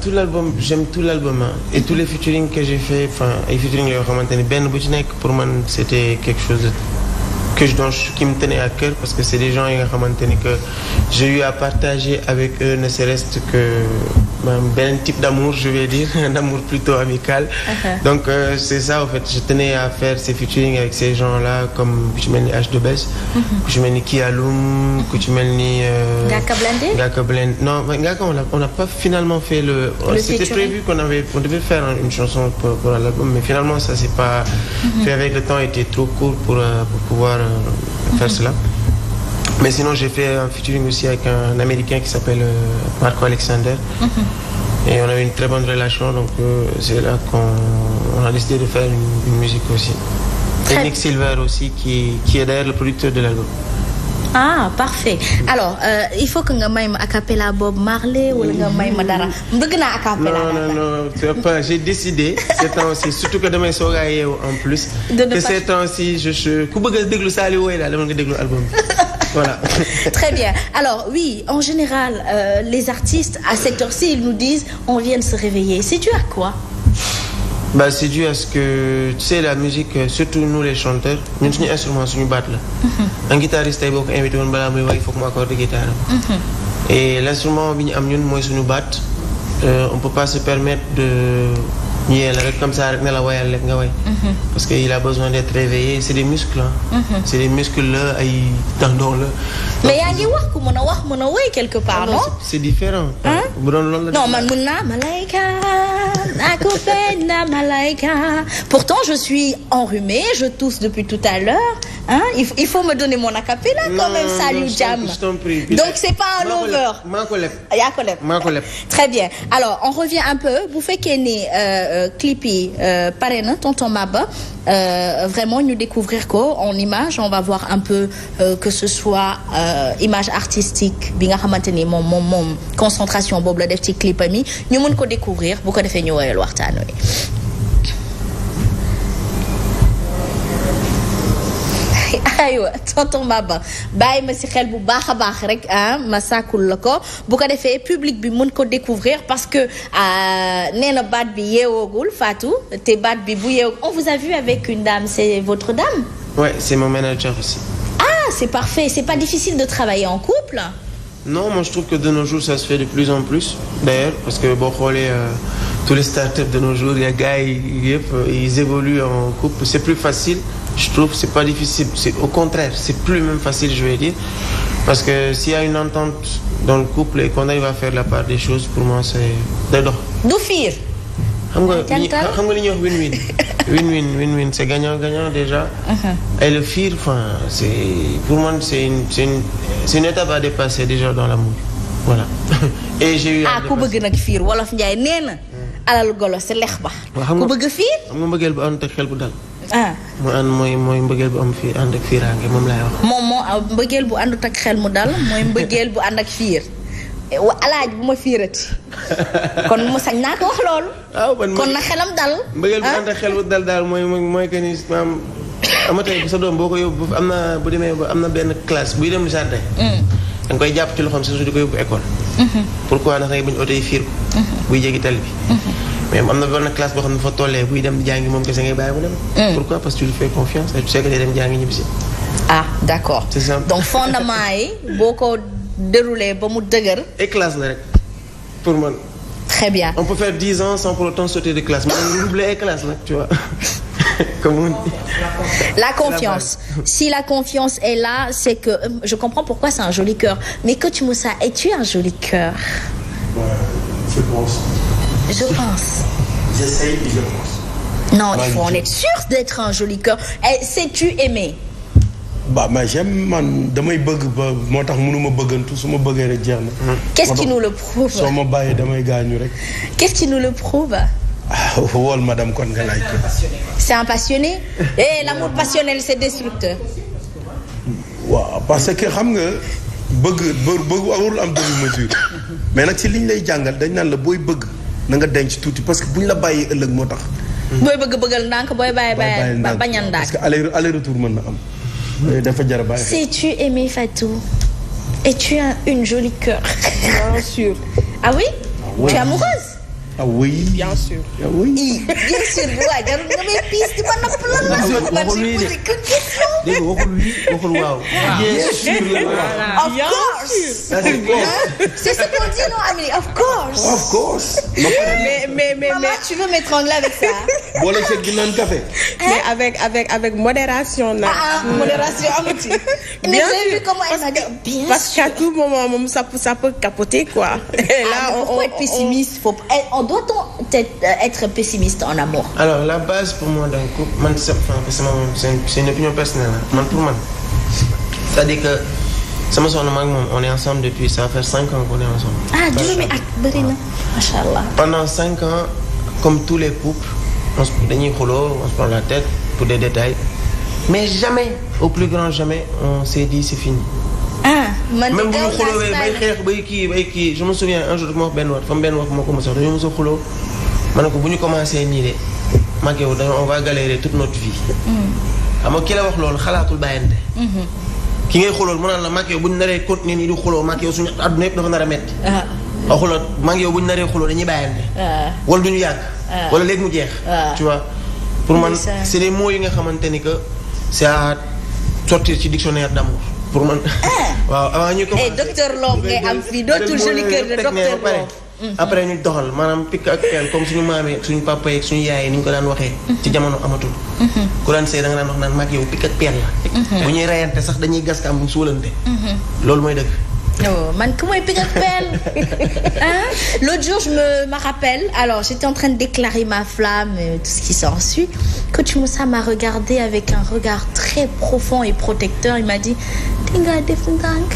tout l'album j'aime tout l'album hein. Et tous les featuring que j'ai fait enfin ay featuring yoo xamante ni benn bu ci nekk pour man c'était quelque chose qui me tenait à cœur parce que c'est des gens yi nga xamante ni que j'ai eu à partager avec eux ne serait-ce que benn type d'amour je vais dire un amour plutôt amical. Donc c'est ça en fait je tenais à faire ces featuring avec ces gens-là comme ku ci mel ni H2Bes ku ci mel ni Kialoum ku ci mel ni Ngaaka Blindé non Ngaaka on n'a pas finalement fait le c'était prévu on devait faire une chanson pour l'album mais finalement ça c'est pas fait avec le temps était trop court pour pouvoir faire cela. Mais sinon j'ai fait un featuring aussi avec un Américain qui s'appelle Marco Alexander. Et on a eu une très bonne relation donc c'est là qu'on a décidé de faire une musique aussi. Et Nick Silver aussi qui est d'ailleurs le producteur de l'album. Ah parfait alors il faut que nga may ma a cappella Bob Marley wala nga may ma dara bëgg naa a cappella. non c'est pas j'ai décidé ces temps-ci surtout que damay soog a yeewu en plus. que ces temps-ci je ku bëgg a déglu Saliou Woy daal dama nga déglu album bi. Voilà. Très bien. Alors oui, en général, les artistes à cette heure-ci, ils nous disent on vient de se réveiller. C'est dû à quoi? Bah c'est dû à ce que tu sais la musique surtout nous les chanteurs ñun suñu instrument suñu baat la. Un guitariste tey boo ko invité woon balaa muy way il faut que mu accorde guitare. Et l'instrument bi ñu am ñun mooy suñu baat on peut pas se permettre de ñu yee la rek comme ça rek ne la wayal rek nga way. Parce que il a besoin d'être réveillé c'est des muscles hein. C'est des muscles la ay tendons la. Mais yaa ngi wax ku mën a wax mën a way quelque part non? C'est différent. bu doon loolu la. Non man mën naa malayka nakupenda malayka. Pourtant je suis enrhumée je tousse depuis tout à l'heure hein il faut me donner mon a cappella quand même Saliou Jam. Donc c'est pas un over. maa ko leb. yaa ko leb. maa ko leb. Très bien alors on revient un peu bu fekkee ni clip yi pare na tonton Maba vraiment ñu découvrir ko en image on va voir un peu que ce soit image artistique bi nga xamante ni moom concentration boobu la def ci clip am yi ñu mën ko découvrir bu ko defee ñu woyal waxtaan wi. aywa tonton Maba bàyyi ma ci xel bu baax a baax rek ah ma sàkkul la ko bu ko defee public bi mën ko découvrir parce que nee na baat bi yeewoogul Fatou te baat bi bu yeewoog on vous a vu avec une dame c'est votre dame. Ouais c'est mon manager aussi. Ah c'est parfait c'est pas difficile de travailler en couple. Non moi je trouve que de nos jours ça se fait de plus en plus d'ailleurs parce que boo xoolee tous les startups de nos jours les gars yi yëpp ils évoluent en couple c'est plus facile. Je trouve que c'est pas difficile c'est au contraire c'est plus même facile je vais dire parce que s'il y a une entente dans le couple et qu'on arrive à faire la part des choses pour moi c'est day dox. Du fiir. xam nga li ñuy wax win-win c'est gagnant-gagnant déjà. Et le fiir enfin c'est pour moi c'est une étape à dépasser déjà dans l'amour voilà. Et j'ai eu ku bëgg nag fiir wolof Njaay nee na alal golo c'est lex ba. ku bëgg fiir. xam nga mbëggeel bu ànd ak xel bu dal. mooy mbëggeel bu am fii ànd ak fiiraange moom laay wax. moom mbëggeel bu àndut ak xel mu dal mooy mbëggeel bu ànd ak fiir alaaj bu ma fiirati kon mu sañ naa ko wax loolu. kon na xelam dal. mbëggeel bu ànd ak xel bu dal daal mooy que ni maam ama tey bu sa doom boo ko yóbbu am na bu demee ba am na benn classe buy dem jardin. da nga koy jàpp ci loxoom surtout di ko yóbbu école. pourquoi ndax ngay bañ oto yi fiir ko. buy jéggi tali bi. mais am na benn classe boo xam ne fa tollee buy dem jàngi moom kese ngay bàyyi mu dem. Pourquoi parce que tu lui fais confiance et tu sais que day dem jàngi ñibbisi. Ah d'accord. C'est ça. Donc fondement yi boo ko déroulé ba mu dëgër. et classe la rek pour man. Très bien. On peut faire 10 ans sans pour autant sauter de classe. Mais on oublie les classes là, tu vois. Comme on dit. La confiance. Si la confiance est là, c'est que je comprends pourquoi c'est un joli cœur. Mais Coach Moussa, es-tu un joli cœur? Je pense. Je pense. J'essaye et je pense. Non, il faut en être sûr d'être un joli cœur. Sais-tu aimer? Bah mais j'aime man damay bëgg ba moo tax mënuma bëggantu su ma bëggee rek jeex na. Qu'est-ce qui nous le prouve? soo ma bàyyee damay gaañu rek. Qu'est-ce qui nous le prouve? Wool madame kon nga laaj ko. C'est un passionné? L'amour passionnel c'est destructeur. waaw parce que xam nga bëgg warul am demi-mesure mais nag ci liñ lay jàngal dañ naan la booy bëgg na nga denc tuuti parce que buñ la bàyyee ëllëg moo tax. booy bëgg ndànk booy bàyyi bañal ndànk. parce que aller retour mën na am. dafa jar a bàyyi. Sais-tu aimer Fatou? Es-tu une jolie cœur? Bien sûr. Ah oui? Tu es amoureuse? ah oui bien sûr. ah oui. bien sûr waaw jarul nga may piis di ma napp lan la. waxul oui de dégg nga waxul oui waxul waaw. bien sûr of course. c'est ce qu'on dit non Amélie of course. of course. mais maman tu veux m'étrangler avec ça. boole ceeb di naan café. mais avec modération nag. modération amati. mais vous avez vu comment elle m'a dit bien parce qu'à tout moment moom ça peut capoter quoi. Et là faut être pessimiste on doit être pessimiste en amour. alors la base pour moi d'un couple man c'est une opinion personnelle man pour man c'est-à-dire que sama soxna ma ak moom on est ensemble depuis ça va faire 5 ans qu'on est ensemble. juróomi at bëri na macha allah. pendant 5 ans comme tous les couples dañuy xuloo on se prend la tête pour des détails mais jamais au plus grand jamais on s'est dit c'est fini. man même bu ñu xuloowee bay xeex bay kii je me souviens un jour ma wax benn wax fa benn wax moo ko mos a wax dañoo mos a xuloo ma ne ko bu ñu commencé nii de mag yow on va galérer toute notre vie. xam nga ki la wax loolu xalaatul bàyyante. ki ngay xulool mu naan la mag yow bu ñu naree continuer nii di xuloo mag yow suñu àdduna yëpp dafa nar a metti. waaw xuloo mag yow bu ñu naree xuloo dañuy bàyyante. wala du ñu yàgg. wala léegi mu jeex. tu vois pour man c'est des mots yi nga xamante ni que c'est à sortir ci dictionnaire d'amour. pour man waaw avant ñu commencé docteur Lo ngay am fii dootul joli kër de docteur Lo. après ñu doxal maanaam pikk ak peel comme suñu maamee suñu papa yeeg suñu yaay ni ñu ko daan waxee. ci jamono amatul. ku daan sëy da nga daan wax naan mag yow pikk ak peel la. bu ñuy reyante sax dañuy gas ka am bu suulante. loolu mooy dëgg. man ku mooy pikk ak peel. L'autre jour je me rappelle alors j'étais en train de déclarer ma flamme et tout ce qui s'ensuit. Coach Moussa m'a regardé avec un regard très profond et protecteur. Il m'a dit dinga def ndànk.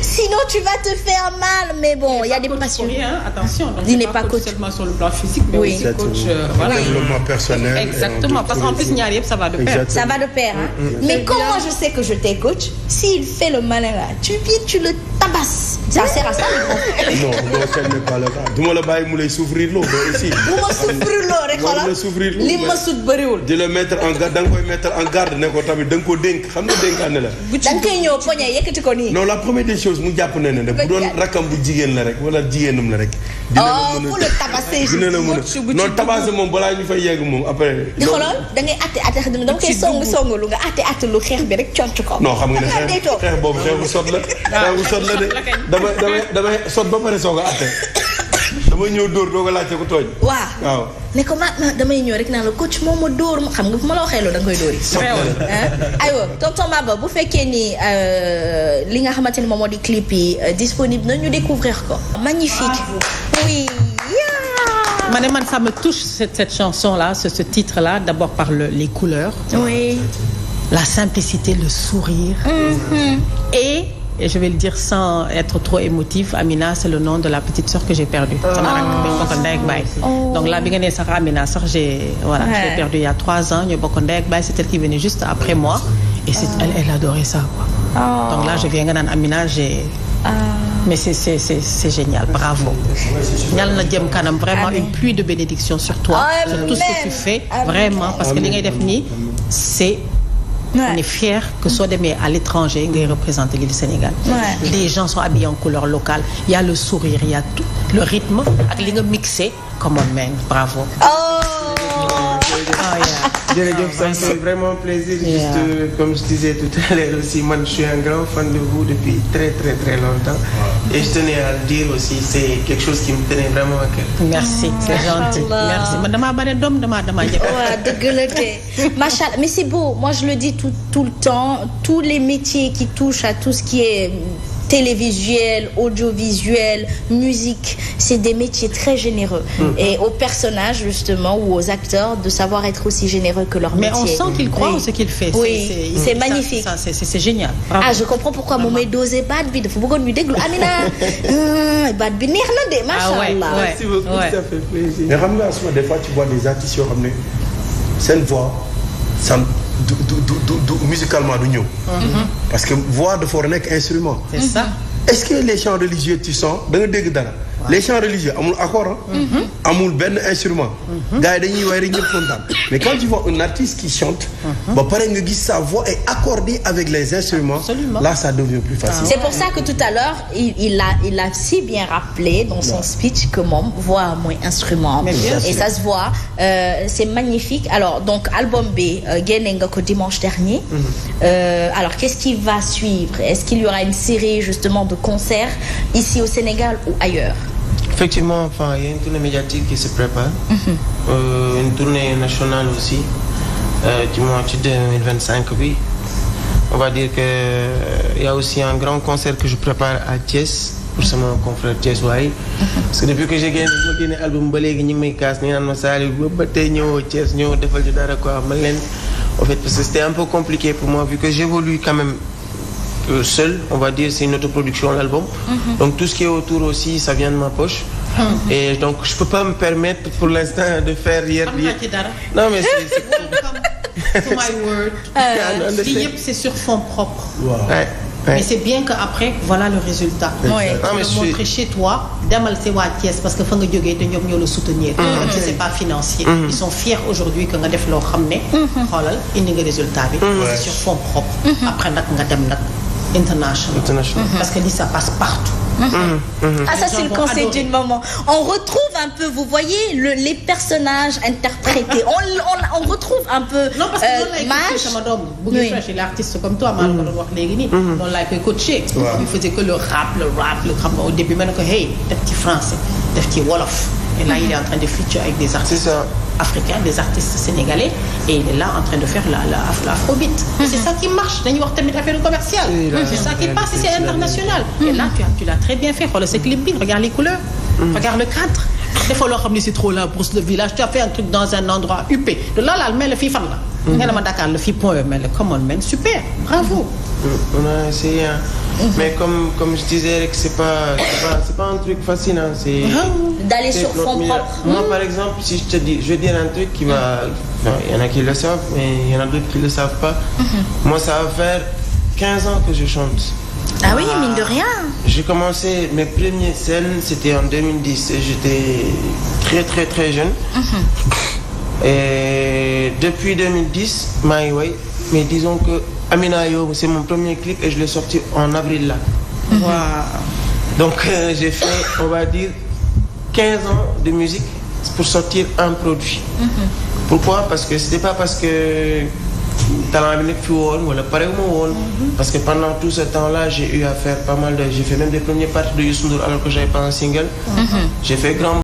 Sinon tu vas te faire mal mais bon il y a des passions. Attention donc il n'est pas coach seulement sur le plan physique mais aussi coach voilà développement personnel. Exactement parce qu'en plus ñaar yëpp ça va de pair. Ça va de pair mais comment je sais que je t'ai coach s'il fait le malin là tu viens tu le tabasses. Ça sert à ça non tel n'est pas le cas du ma la bàyyi mu lay souffrir loo aussi. bu ma souffrir loo rek xoolal li ma sut bëriwul. di la mettre en garde da nga koy mettre en garde ne ko tamit da nga ko dénk xam nga dénkaane la. da nga koy ñëw poñe yëkkati ko nii. non la première des choses mu jàpp ne ne bu doon rakkam bu jigéen la rek wala jigéenam la rek. dina la mën a pour le tabasser dina la mën a non tabasser moom balaa ñu fay yegg moom après. di xoolal da ngay atte dama koy songu lu nga atte lu xeex bi rek conc ko. non xam nga ne xeex boobu xeexu sot la. xeexu sot la de damay sot ba pare soog a atte damay ñëw dóor doo ko laajte ko tooñ. waaw ne ko ma damay ñëw rek naan la coach moom ma dóor ma xam nga fu ma la waxee loolu da nga koy dóori. aywa tonton Maba bu fekkee ni li nga xamante ni moom moo di clip yi disponible na ñu découvrir ko. magnifique. oui. man ça me touche cette chanson là ce titre là d'abord par les couleurs. oui. la simplicité le sourire. Et je vais le dire sans être trop émotive, Amina, c'est le nom de la petite sœur que j'ai perdue. Donc là, bi nga nee sax Amina sax j'ai perdu il y a 3 ans. ñu bokk ndey ak baay, c'est elle qui venait juste après moi. Et elle adorait ça, quoi. Donc là, je viens nga naan Amina, mais c'est génial, bravo. Ñal na jëm kanam, vraiment une pluie de bénédictions sur toi, sur tout ce que tu fais, vraiment, parce que li ngay def nii, c'est on est fiers que soo demee à l'étranger ngay représenter le Sénégal. Les gens sont habillés en couleur locale. Il y a le sourire, il y a tout le rythme ak li nga mixé comme on mène. Bravo. jërëjëf ça me fait vraiment plaisir. Juste comme je disais tout à l'heure aussi man je suis un grand fan de vous depuis très très très longtemps. Et je tenais à le dire aussi c'est quelque chose qui me tenait vraiment à cœur. Merci c'est gentil. Merci man damaa bare doom damaa njëkk. waaw dëgg la de machallah mais c'est beau moi je le dis tout le temps tous les métiers qui touchent à tout ce qui est télévisuel, audiovisuel, musique, c'est des métiers très généreux. Et aux personnages justement ou aux acteurs de savoir être aussi généreux que leur métier. Mais on sent qu'ils croient en ce qu'ils font. Oui, c'est magnifique. C'est génial. Bravo. Je comprends pourquoi moom may dosé baat bi dafa bëggoon ñu déglu Amina. baat bi neex na de machallah. Merci beaucoup, ça fait plaisir. Mais xam nga asuma des fois tu vois des artistes yoo xam ne seen voix ça du musicalement du ñëw. parce que voix dafa war a nekk instrument. C'est ça. Est-ce que les chants religieux tu sens da nga dégg dara les chants religieux amul accord amul benn instrument gars yi dañuy way rek ñëpp kontaan mais quand tu vois un artiste qui chante ba pare nga gis sa voix est accordée avec les instruments. Absolument. Là ça devient plus facile. C'est pour ça que tout à l'heure il a si bien rappelé dans son speech que moom voix mooy instrument et ça se voit c'est magnifique. Alors donc album bi génne nga ko dimanche dernier. Alors qu'est-ce qui va suivre? Est-ce qu'il y aura une série justement de concerts ici au Sénégal ou ailleurs? Effectivement, enfin, il y a une tournée médiatique qui se prépare. Une tournée nationale aussi. Du mois de 2025, oui. On va dire que il y a aussi un grand concert que je prépare à Thiès pour mon confrère Thiès Waay. Parce que depuis que j'ai gagné album ba léegi ñu ngi may kaas ni naan ma saali ba tey ñëwoo Thiès ñëw defal ñu dara quoi ma leen en fait parce que c'était un peu compliqué pour moi vu que j'évolue quand même seul, on va dire c'est une autoproduction l'album. Donc tout ce qui est autour aussi ça vient de ma poche. Et donc je peux pas me permettre pour l'instant de faire non mais c'est To my word. Lii yëpp c'est sur fonds propres. Ouais. Mais c'est bien que après voilà le résultat. Montrer chez toi demal c'est waa Thiès parce que fa nga jógee te ñoom ñoo la soutenir. Même si c'est pas financier. Ils sont fiers aujourd'hui que nga def loo xam ne. xoolal indi nga résultat bi. C'est sur fonds propres. Après nag nga dem nag international. Parce que lii ça passe partout. Ah ça c'est le conseil d'une maman. On retrouve un peu, vous voyez les personnages interprétés. On retrouve un peu. Non parce que Maj sama doom bu ngi chercher l'artiste comme toi maa ngi ko doon wax léegi nii. noonu laay koy coacher. Il faisait que le rap xam nga au début ma ne ko hey def ci français def ci wolof. Et là il est en train de feature avec des artistes africains, des artistes sénégalais et il est là en train de faire l'afrobeat. C'est ça qui marche dañuy wax tamit affaire commerciale. C'est ça qui passe, c'est international. Et là tu l'as très bien fait. Xoolal sa clip bi, regarde les couleurs. Regarde le cadre. Des fois loo xam ne c'est trop là pour le village. Tu as fait un truc dans un endroit huppé. De là mel la fii fan la. Nga ne ma Dakar la fii point mel la come on man super. Bravo. On a essayé mais comme je disais c'est pas un truc fascinant c'est d'aller sur fond propre. Moi par exemple si je vais dire un truc qui va il y en a qui le savent mais il y en a d'autres qui le savent pas. Moi ça va faire 15 ans que je chante. Ah oui, mine de rien. J'ai commencé mes premières scènes c'était en 2010 et j'étais très très très jeune. Et depuis 2010 maa ngi way mais disons que Amina Yo c'est mon premier clip et je l'ai sorti en avril là. Wow. Donc j'ai fait on va dire 15 ans de musique pour sortir un produit. Pourquoi? Parce que c'était pas parce que talent bi nekk fi woon wala parewuma woon. Parce que pendant tout ce temps-là j'ai eu à faire pas mal de j'ai fait même des premières parties de Youssou Ndour alors que j'avais pas un single. J'ai fait grand